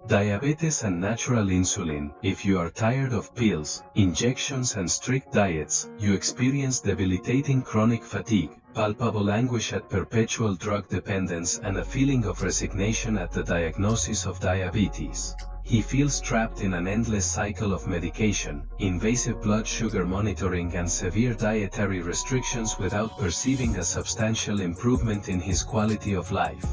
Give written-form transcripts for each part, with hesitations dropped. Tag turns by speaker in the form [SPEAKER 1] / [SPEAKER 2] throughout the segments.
[SPEAKER 1] Diabetes and natural insulin. If you are tired of pills, injections and strict diets, you experience debilitating chronic fatigue, palpable anguish at perpetual drug dependence and a feeling of resignation at the diagnosis of diabetes. He feels trapped in an endless cycle of medication, invasive blood sugar monitoring and severe dietary restrictions without perceiving a substantial improvement in his quality of life.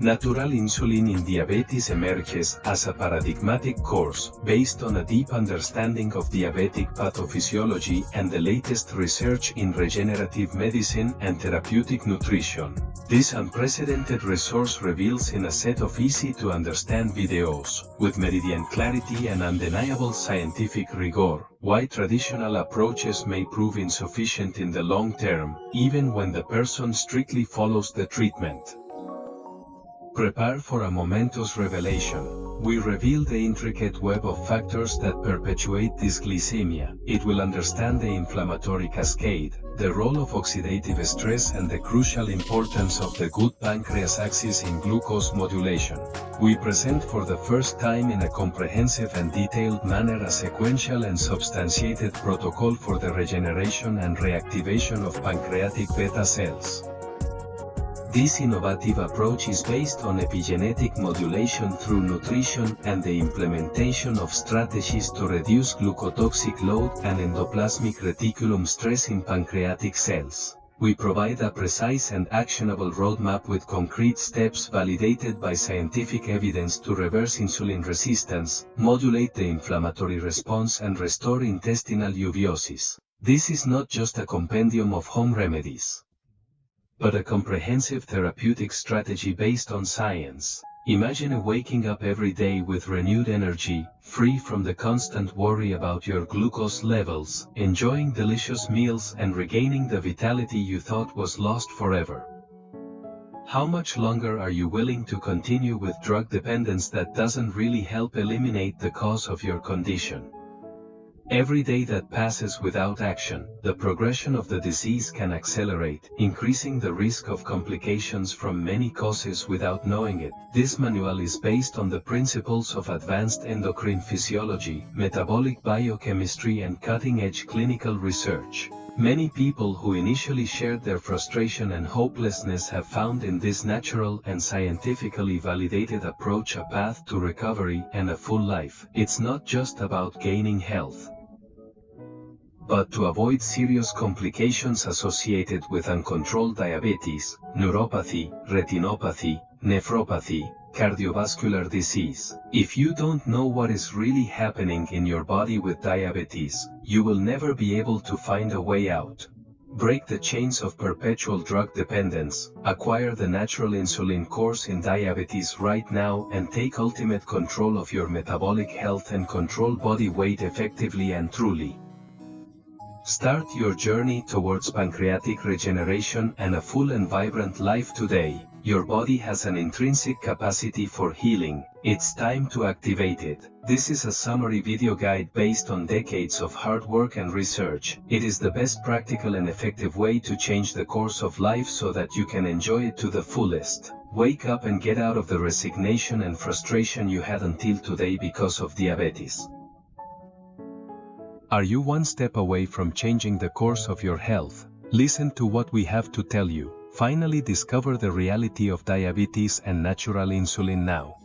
[SPEAKER 1] Natural insulin in diabetes emerges as a paradigmatic course based on a deep understanding of diabetic pathophysiology and the latest research in regenerative medicine and therapeutic nutrition. This unprecedented resource reveals in a set of easy-to-understand videos, with meridian clarity and undeniable scientific rigor, why traditional approaches may prove insufficient in the long term, even when the person strictly follows the treatment. Prepare for a momentous revelation. We reveal the intricate web of factors that perpetuate dysglycemia. It will understand the inflammatory cascade, the role of oxidative stress and the crucial importance of the good pancreas axis in glucose modulation. We present for the first time in a comprehensive and detailed manner a sequential and substantiated protocol for the regeneration and reactivation of pancreatic beta cells. This innovative approach is based on epigenetic modulation through nutrition and the implementation of strategies to reduce glucotoxic load and endoplasmic reticulum stress in pancreatic cells. We provide a precise and actionable roadmap with concrete steps validated by scientific evidence to reverse insulin resistance, modulate the inflammatory response and restore intestinal eubiosis. This is not just a compendium of home remedies, but a comprehensive therapeutic strategy based on science. Imagine waking up every day with renewed energy, free from the constant worry about your glucose levels, enjoying delicious meals and regaining the vitality you thought was lost forever. How much longer are you willing to continue with drug dependence that doesn't really help eliminate the cause of your condition? Every day that passes without action, the progression of the disease can accelerate, increasing the risk of complications from many causes without knowing it. This manual is based on the principles of advanced endocrine physiology, metabolic biochemistry and cutting-edge clinical research. Many people who initially shared their frustration and hopelessness have found in this natural and scientifically validated approach a path to recovery and a full life. It's not just about gaining health, but to avoid serious complications associated with uncontrolled diabetes, neuropathy, retinopathy, nephropathy, cardiovascular disease. If you don't know what is really happening in your body with diabetes, you will never be able to find a way out. Break the chains of perpetual drug dependence, acquire the natural insulin course in diabetes right now and take ultimate control of your metabolic health and control body weight effectively and truly. Start your journey towards pancreatic regeneration and a full and vibrant life today. Your body has an intrinsic capacity for healing. It's time to activate it. This is a summary video guide based on decades of hard work and research. It is the best practical and effective way to change the course of life so that you can enjoy it to the fullest. Wake up and get out of the resignation and frustration you had until today because of diabetes. Are you one step away from changing the course of your health? Listen to what we have to tell you. Finally discover the reality of diabetes and natural insulin now.